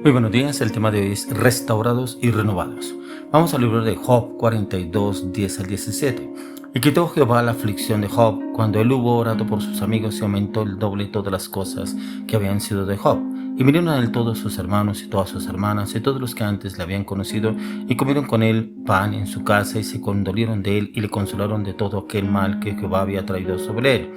Muy buenos días, el tema de hoy es restaurados y renovados. Vamos al libro de Job 42, 10 al 17. Y quitó Jehová la aflicción de Job cuando él hubo orado por sus amigos y aumentó el doble todas las cosas que habían sido de Job. Y vinieron a él todos sus hermanos y todas sus hermanas y todos los que antes le habían conocido y comieron con él pan en su casa y se condolieron de él y le consolaron de todo aquel mal que Jehová había traído sobre él.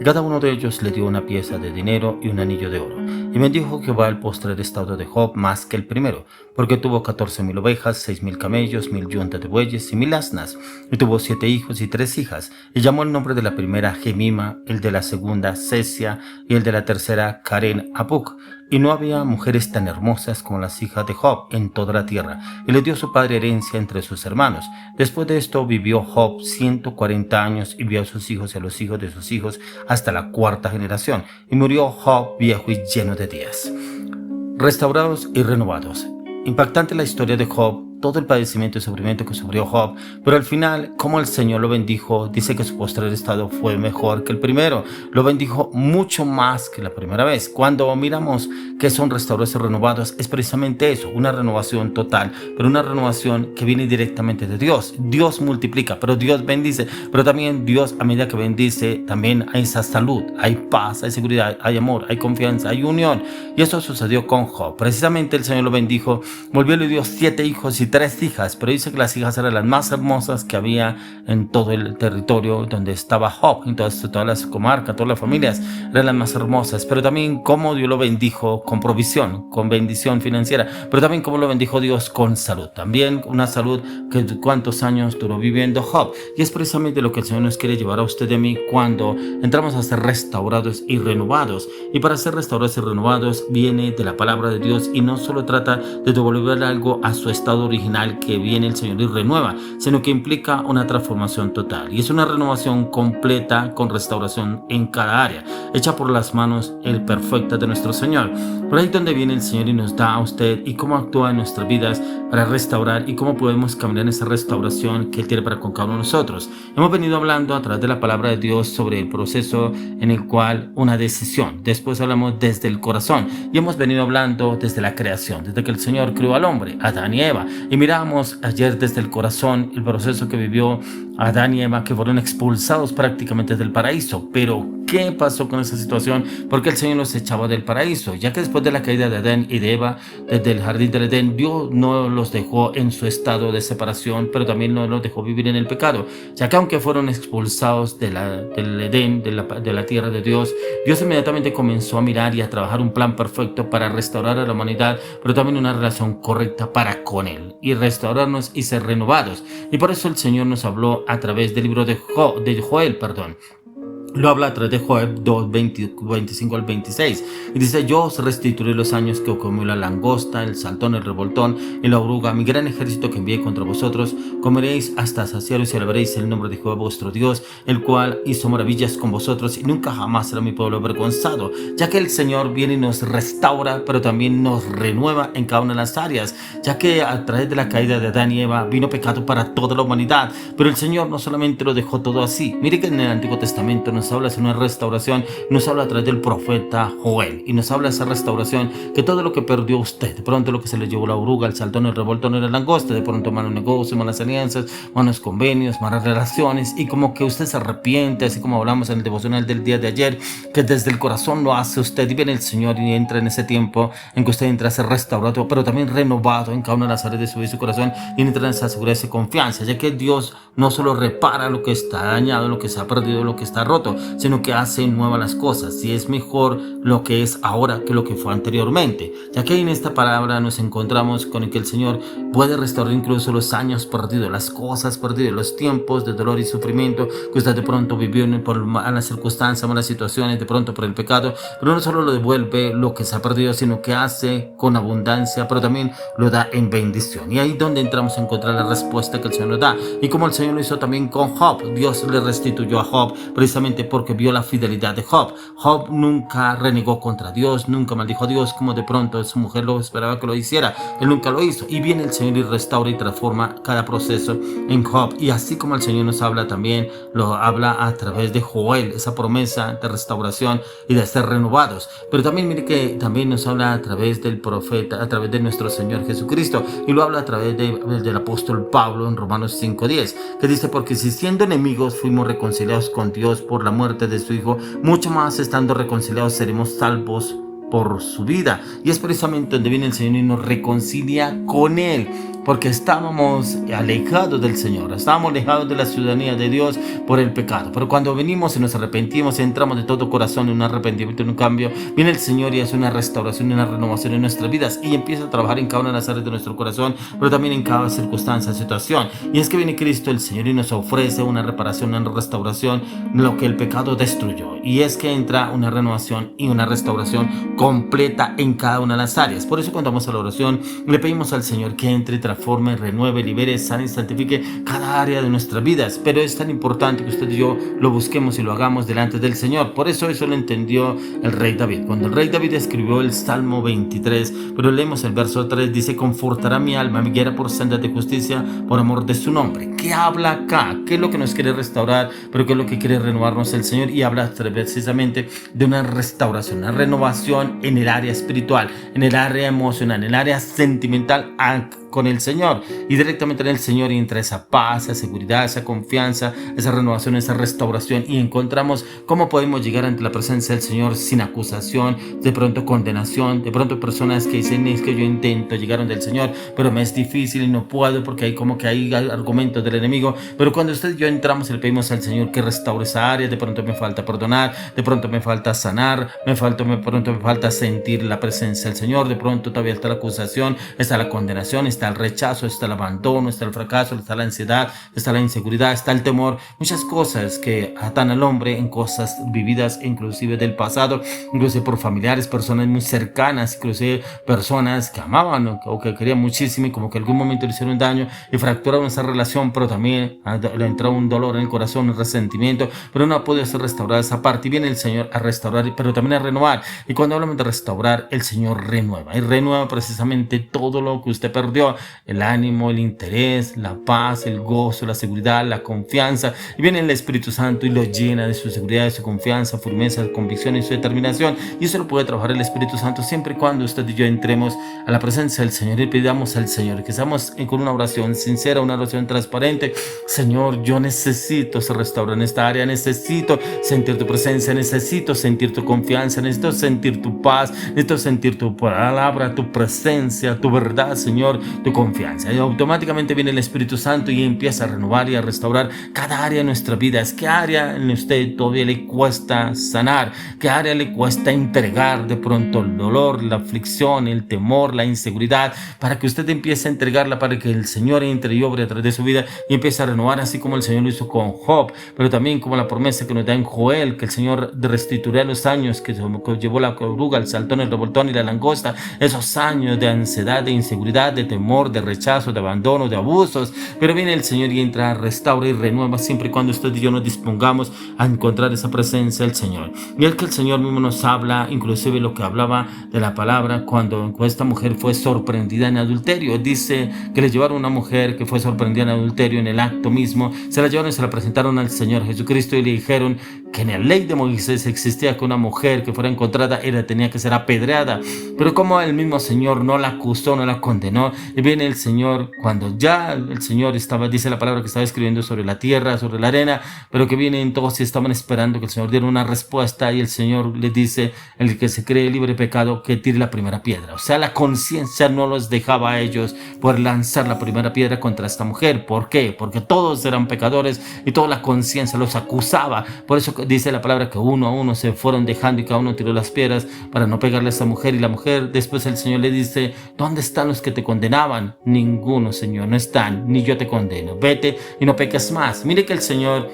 Y cada uno de ellos le dio una pieza de dinero y un anillo de oro. Y bendijo Jehová el postrer estado de Job más que el primero, porque tuvo 14,000 ovejas, 6,000 camellos, 1,000 yuntas de bueyes y 1,000 asnas. Y tuvo 7 hijos y 3 hijas. Y llamó el nombre de la primera Gemima, el de la segunda Sesia y el de la tercera Karen Apuk. Y no había mujeres tan hermosas como las hijas de Job en toda la tierra. Y le dio su padre herencia entre sus hermanos. Después de esto vivió Job 140 años y vio a sus hijos y a los hijos de sus hijos hasta la 4ª generación. Y murió Job viejo y lleno de días. Restaurados y renovados. Impactante la historia de Job, todo el padecimiento y sufrimiento que sufrió Job, pero al final, como el Señor lo bendijo, dice que su postrer estado fue mejor que el primero, lo bendijo mucho más que la primera vez. Cuando miramos que son restaurados y renovados, es precisamente eso, una renovación total, pero una renovación que viene directamente de Dios. Dios multiplica, pero Dios bendice, pero también Dios, a medida que bendice, también hay esa salud, hay paz, hay seguridad, hay amor, hay confianza, hay unión, y eso sucedió con Job. Precisamente el Señor lo bendijo, volvió y le dio 7 hijos y 3 hijas, pero dice que las hijas eran las más hermosas que había en todo el territorio donde estaba Job. Entonces todas las comarcas, todas las familias eran las más hermosas, pero también cómo Dios lo bendijo con provisión, con bendición financiera, pero también cómo lo bendijo Dios con salud, también una salud que cuántos años duró viviendo Job. Y es precisamente lo que el Señor nos quiere llevar a usted y a mí cuando entramos a ser restaurados y renovados. Y para ser restaurados y renovados viene de la palabra de Dios, y no solo trata de devolver algo a su estado original que viene el Señor y renueva, sino que implica una transformación total, y es una renovación completa con restauración en cada área, hecha por las manos perfectas de nuestro Señor. Por ahí donde viene el Señor y nos da a usted y cómo actúa en nuestras vidas para restaurar y cómo podemos caminar en esa restauración que Él tiene para con cada uno de nosotros. Hemos venido hablando a través de la palabra de Dios sobre el proceso en el cual una decisión, después hablamos desde el corazón y hemos venido hablando desde la creación, desde que el Señor creó al hombre, Adán y Eva, y miramos ayer desde el corazón el proceso que vivió Adán y Eva, que fueron expulsados prácticamente del paraíso. Pero ¿qué pasó con esa situación? Porque el Señor los echaba del paraíso, ya que después de la caída de Adán y de Eva desde el jardín del Edén, Dios no los dejó en su estado de separación, pero también no los dejó vivir en el pecado, ya que aunque fueron expulsados del Edén, de la tierra de Dios, Dios inmediatamente comenzó a mirar y a trabajar un plan perfecto para restaurar a la humanidad, pero también una relación correcta para con Él, y restaurarnos y ser renovados. Y por eso el Señor nos habló a través del libro de Joel. Lo habla a través de Job 2, 25 al 26. Y dice: yo os restituiré los años que comió la langosta, el saltón, el revoltón y la oruga, mi gran ejército que envié contra vosotros. Comeréis hasta saciaros y alabaréis el nombre de Jehová vuestro Dios, el cual hizo maravillas con vosotros, y nunca jamás será mi pueblo avergonzado. Ya que el Señor viene y nos restaura, pero también nos renueva en cada una de las áreas, ya que a través de la caída de Adán y Eva vino pecado para toda la humanidad, pero el Señor no solamente lo dejó todo así. Mire que en el Antiguo Testamento nos habla de una restauración, nos habla a través del profeta Joel, y nos habla de esa restauración, que todo lo que perdió usted, de pronto lo que se le llevó la oruga, el saltón, el revoltón y la langosta, de pronto malos negocios, malas alianzas, malos convenios, malas relaciones, y como que usted se arrepiente, así como hablamos en el devocional del día de ayer, que desde el corazón lo hace usted, y viene el Señor y entra en ese tiempo en que usted entra a ser restaurado, pero también renovado en cada una de las áreas de su vida y su corazón, y entra en esa seguridad y confianza, ya que Dios no solo repara lo que está dañado, lo que se ha perdido, lo que está roto, sino que hace nuevas las cosas, y es mejor lo que es ahora que lo que fue anteriormente, ya que en esta palabra nos encontramos con el que el Señor puede restaurar incluso los años perdidos, las cosas perdidas, los tiempos de dolor y sufrimiento que usted de pronto vivió por malas circunstancias, malas situaciones, de pronto por el pecado, pero no solo lo devuelve lo que se ha perdido, sino que hace con abundancia, pero también lo da en bendición. Y ahí es donde entramos a encontrar la respuesta que el Señor nos da, y como el Señor lo hizo también con Job. Dios le restituyó a Job precisamente simplemente porque vio la fidelidad de Job. Job nunca renegó contra Dios, nunca maldijo a Dios como de pronto su mujer lo esperaba que lo hiciera. Él nunca lo hizo. Y viene el Señor y restaura y transforma cada proceso en Job. Y así como el Señor nos habla también, lo habla a través de Joel, esa promesa de restauración y de ser renovados. Pero también mire que también nos habla a través del profeta, a través de nuestro Señor Jesucristo. Y lo habla a través del apóstol Pablo en Romanos 5:10, que dice: porque si siendo enemigos fuimos reconciliados con Dios por la muerte de su Hijo, mucho más estando reconciliados seremos salvos por su vida. Y es precisamente donde viene el Señor y nos reconcilia con Él, porque estábamos alejados del Señor, estábamos alejados de la ciudadanía de Dios por el pecado. Pero cuando venimos y nos arrepentimos y entramos de todo corazón en un arrepentimiento, en un cambio, viene el Señor y hace una restauración y una renovación en nuestras vidas y empieza a trabajar en cada una de las áreas de nuestro corazón, pero también en cada circunstancia, situación. Y es que viene Cristo el Señor y nos ofrece una reparación, una restauración de lo que el pecado destruyó. Y es que entra una renovación y una restauración completa en cada una de las áreas. Por eso cuando vamos a la oración le pedimos al Señor que entre, transforme, renueve, libere, sane y santifique cada área de nuestras vidas. Pero es tan importante que usted y yo lo busquemos y lo hagamos delante del Señor. Por eso lo entendió el rey David. Cuando el rey David escribió el Salmo 23, pero leemos el verso 3, dice: confortará mi alma, me guiará por sendas de justicia por amor de su nombre. ¿Qué habla acá? ¿Qué es lo que nos quiere restaurar? Pero ¿qué es lo que quiere renovarnos el Señor? Y habla precisamente de una restauración, una renovación en el área espiritual, en el área emocional, en el área sentimental con el Señor. Y directamente en el Señor entra esa paz, esa seguridad, esa confianza, esa renovación, esa restauración, y encontramos cómo podemos llegar ante la presencia del Señor sin acusación, de pronto condenación, de pronto personas que dicen: es que yo intento llegar ante el Señor, pero me es difícil y no puedo porque hay como que hay argumentos del enemigo. Pero cuando usted y yo entramos y le pedimos al Señor que restaure esa área, de pronto me falta perdonar, de pronto me falta sanar, de pronto me falta sentir la presencia del Señor, de pronto todavía está la acusación, está la condenación, está el rechazo, está el abandono, está el fracaso, está la ansiedad, está la inseguridad, está el temor, muchas cosas que atan al hombre en cosas vividas inclusive del pasado, inclusive por familiares, personas muy cercanas, inclusive personas que amaban o que querían muchísimo y como que en algún momento le hicieron daño y fracturaron esa relación, pero también le entró un dolor en el corazón, un resentimiento, pero no ha podido ser restaurada esa parte. Y viene el Señor a restaurar, pero también a renovar. Y cuando hablamos de restaurar, el Señor renueva y renueva precisamente todo lo que usted perdió: el ánimo, el interés, la paz, el gozo, la seguridad, la confianza. Y viene el Espíritu Santo y lo llena de su seguridad, de su confianza, firmeza, convicción y su determinación. Y eso lo puede trabajar el Espíritu Santo siempre y cuando usted y yo entremos a la presencia del Señor y pidamos al Señor que seamos con una oración sincera, una oración transparente: Señor, yo necesito ser restaurado en esta área, necesito sentir tu presencia, necesito sentir tu confianza, necesito sentir tu paz, necesito sentir tu palabra, tu presencia, tu verdad, Señor, tu confianza. Y automáticamente viene el Espíritu Santo y empieza a renovar y a restaurar cada área de nuestra vida. ¿Qué área en usted todavía le cuesta sanar? ¿Qué área le cuesta entregar de pronto el dolor, la aflicción, el temor, la inseguridad, para que usted empiece a entregarla, para que el Señor entre y obre a través de su vida y empiece a renovar, así como el Señor lo hizo con Job, pero también como la promesa que nos da en Joel, que el Señor restituirá los años que llevó la oruga, el saltón, el revoltón y la langosta, esos años de ansiedad, de inseguridad, de temor, de rechazo, de abandono, de abusos. Pero viene el Señor y entra, restaura y renueva siempre y cuando usted y yo nos dispongamos a encontrar esa presencia del Señor. Y es que el Señor mismo nos habla, inclusive lo que hablaba de la palabra cuando esta mujer fue sorprendida en adulterio. Dice que le llevaron una mujer que fue sorprendida en adulterio en el acto mismo, se la llevaron y se la presentaron al Señor Jesucristo y le dijeron que en la ley de Moisés existía que una mujer que fuera encontrada tenía que ser apedreada, pero como el mismo Señor no la acusó, no la condenó, y viene el Señor cuando ya el Señor estaba, dice la palabra, que estaba escribiendo sobre la tierra, sobre la arena, pero que viene entonces, estaban esperando que el Señor diera una respuesta, y el Señor les dice: el que se cree libre de pecado, que tire la primera piedra. O sea, la conciencia no los dejaba a ellos poder lanzar la primera piedra contra esta mujer. ¿Por qué? Porque todos eran pecadores y toda la conciencia los acusaba. Por eso dice la palabra que uno a uno se fueron dejando y cada uno tiró las piedras para no pegarle a esta mujer. Y la mujer, después el Señor le dice: ¿dónde están los que te condenaban? Ninguno, Señor, no están, ni yo te condeno. Vete y no peques más. Mire que el Señor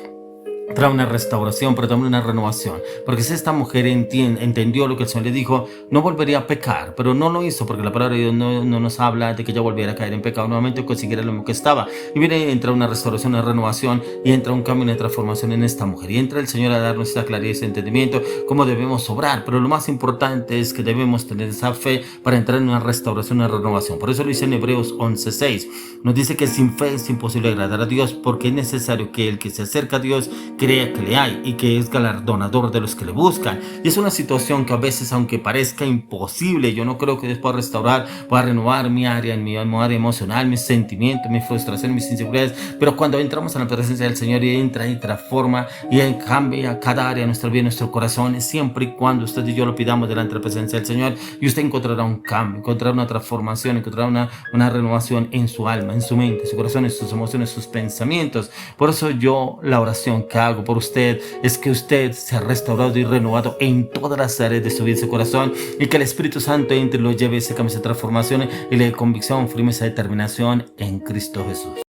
trae una restauración, pero también una renovación. Porque si esta mujer entendió lo que el Señor le dijo, no volvería a pecar, pero no lo hizo porque la palabra de Dios no nos habla de que ella volviera a caer en pecado nuevamente o que siguiera lo mismo que estaba. Y viene, entra una restauración, una renovación y entra un cambio, una transformación en esta mujer. Y entra el Señor a darnos esta claridad y ese entendimiento, cómo debemos obrar. Pero lo más importante es que debemos tener esa fe para entrar en una restauración, una renovación. Por eso lo dice en Hebreos 11:6. Nos dice que sin fe es imposible agradar a Dios, porque es necesario que el que se acerca a Dios crea que le hay y que es galardonador de los que le buscan. Y es una situación que a veces, aunque parezca imposible, yo no creo que Dios pueda restaurar, pueda renovar mi área, área emocional, mis sentimientos, mis frustraciones, mis inseguridades, pero cuando entramos en la presencia del Señor y entra y transforma y cambia cada área de nuestra vida, nuestro corazón, siempre y cuando usted y yo lo pidamos delante de la presencia del Señor, y usted encontrará un cambio, encontrará una transformación, encontrará una renovación en su alma, en su mente, en su corazón, en sus emociones, sus pensamientos. Por eso yo, la oración que hago por usted es que usted sea restaurado y renovado en todas las áreas de su vida y su corazón, y que el Espíritu Santo entre y lo lleve ese cambio, esa transformación y le dé convicción, firmeza, determinación en Cristo Jesús.